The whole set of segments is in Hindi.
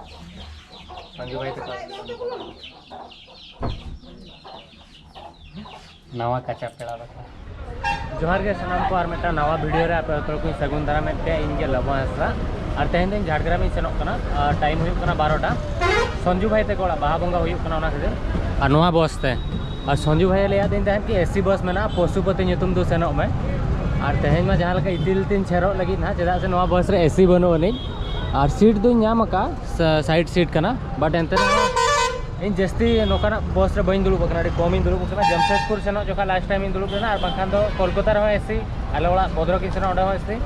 संजू भाई नवा कच्चा पेड़ा बता जोहार के सामान को और मेटा नवा वीडियो रे आप को सगुन दारा में पे इनके लबा हसरा और तेहन दिन झाड़ग्राम में सेनोक कना टाइम हुई कना 12टा संजू भाई ते कोड़ा बाहा बंगा हुई कना ओना खातिर और नवा बस ते और संजू भाई लिया दिन तहन कि एसी बस में ना पशुपति ᱧᱩᱛᱩᱢ दो सेनोक में और तेहन में जहाँ लगा इतिल तीन छेरो लगी ना चेदा से नवा बस रे एसी बनो नहीं और सीट दो नाम का साइड सीट कना बट एंते इन जस्ती नोकाना बस रे बइन दुलुब कना कम इन दुलुब कना जमशेदपुर सेनो जोखा लास्ट टाइम इन दुलुब कना और बाखान दो कोलकाता रे एसी आले ओड़ा भद्रक इन सेनो ओडा एसी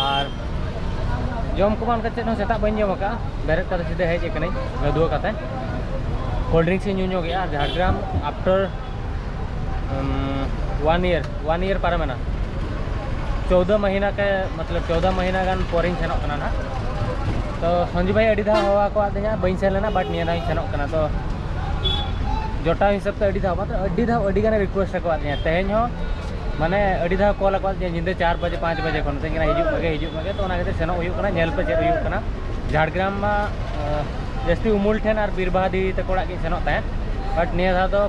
और जम को मान कते नो सेता बइन जम का बेरेट का सीधे हेज कने गदुआ कते कोल्ड ड्रिंक्स इन ᱧᱩ गया झाड़ग्राम आफ्टर 1 ईयर पार में ना 14 महीना के मतलब 14 महीना गान पोरिंग सेनोक कना ना तो संजू भाई अड़ी धा हवा को आदे बइन सेन लेना बट निया धा सेनोक कना तो जोटा हिसाब से अड़ी धा अड़ी गाने रिक्वेस्ट को आदे तेहन हो माने अड़ी धा कॉल को आदे जिंदे 4 बजे 5 बजे कोन तेना हिजुग मगे तो ओना खातिर सेनोक हुई कना नेल पे चेर हुई कना झाड़ग्राम मा जस्ती उमुल ठेन और बीरबादी ते कोड़ा के सेनोक ताहे बट निया धा तो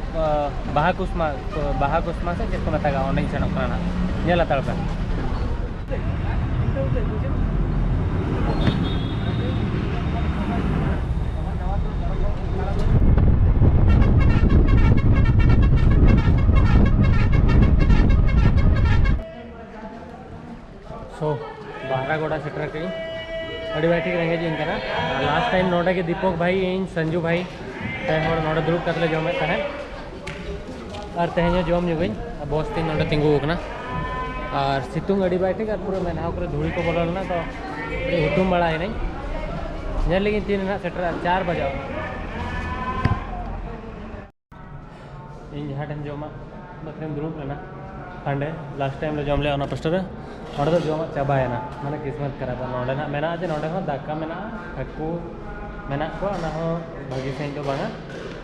बाहा कुस्मा से चेक को मतागा ओने सेनोक कना ना नेला तालपा सो बाहरागोड़ा सेटर कई अड़ी बैठी रेंगे जी इनका लास्ट टाइम नोडे के दीपक भाई इन संजू भाई तेहन नोडे दुरुब कतले जमे तहन और तेहन जम जुगई बस तीन नोडे तिंगू कना और सितुंग अड़ी बैठी और पूरा मेनहाव करे धूड़ी को बोलना तो हुतुम बड़ा है नहीं जल लेकिन तीन ना सेटर 4 बजे इन जहाँ टाइम जमा मतलब दुरुब लेना हांडे लास्ट टाइम ले जम ले ओना पस्टर नोडे तो जमा चाबायना माने किस्मत खराब नोडे ना मेना जे नोडे हो दाका मेना हाकू मेना को ना हो भागी सही तो बांगा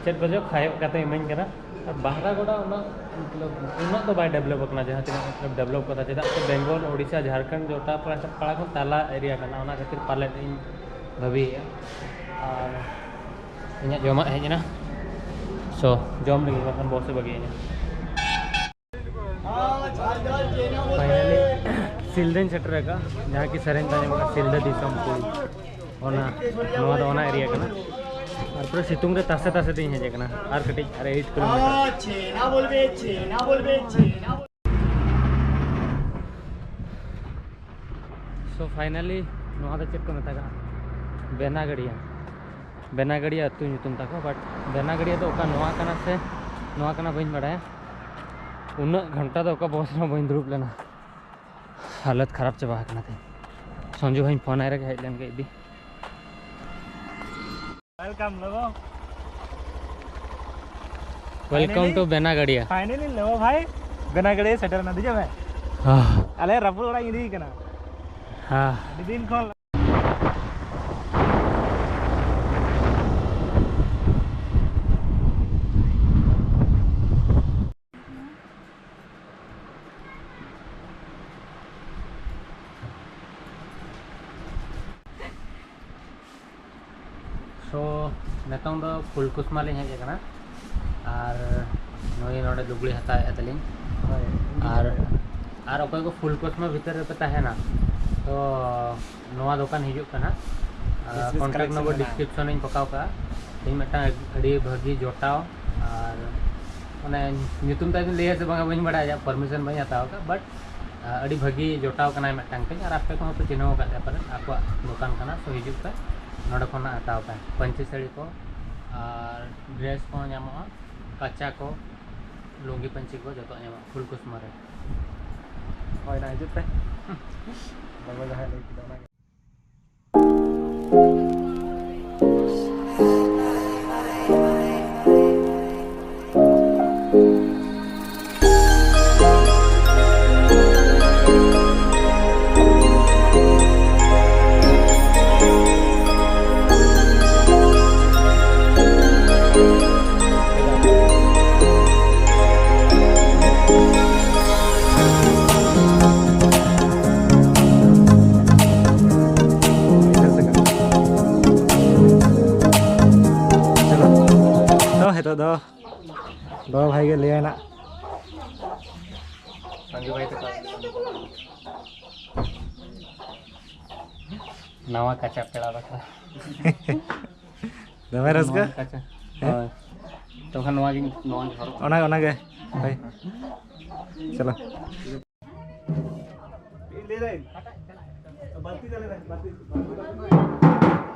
चेत बजे खायो कते इमेन करा और बाहरागोड़ा उना मतलब उना तो बाय डेवलप करना जहाँ तीन मतलब डेवलप करता चेदा तो बेंगल ओडिशा झारखंड जोटा पड़ा को ताला एरिया करना ओना खातिर पाले इन भाभी और इन्या जमा हेजना सो जम लगी बखन बहुत से बगी फाइनली सिलदन सेटर का जहाँ की सरें ताने सिलदा दिसम को ओना नवा दो ओना एरिया करना और पूरा सितुंग रे तासे तासे दिन हेजे कना और कटी अरे 8 किलोमीटर छेना बोलबे सो फाइनली नवा द चेक को मतागा बेनागड़िया अतु ᱧᱩᱛᱩᱢ ताको बट बेनागड़िया तो ओका नवा कना से नवा कना बइन बड़ाया उन घंटा तो ओका बस ना बइन दुरुब लेना हालत खराब चबा कना थे संजू भाई फोन आए रे हेज लेन के इदी वेलकम टू बेनागड़िया फाइनली लो भाई बेनागड़िया सेटर ना दिजे मैं अले रपुर ओड़ा इदी कना हां दिन खोल सो नेतों दो फुलकुस्मा लिंग हेज कना और नई नोडे लुगड़ी हता तलिंग और अकोय को फुलकुस्मा भीतर पे तहना तो नवा दुकान हिजुक कना कॉन्टैक्ट नंबर डिस्क्रिप्शन इन पकाव का इन मेटा अड़ी भागी जोटाव और माने ᱧᱩᱛᱩᱢ ताई ले से बांगा बइन बड़ा जा परमिशन बइन हताव का बट अड़ी भागी जोटाव कना मेटांग पे और आपे को तो चिन्हव का पर आपको दुकान कना सो हिजुक पे नोडे खना हताव पे पंची साड़ी को और ड्रेस को नामो कच्चा को लुंगी पंची को जो नामो फुलकुस्मा रे होय ना हिजुक पे बाबा जहां ले किदा दो भाई के लिए ना संजू भाई तो नवा कच्चा पेड़ा रखा दमे रसका कच्चा तो खान नवा ओना के भाई चलो ले जाए बाल्टी चले बाल्टी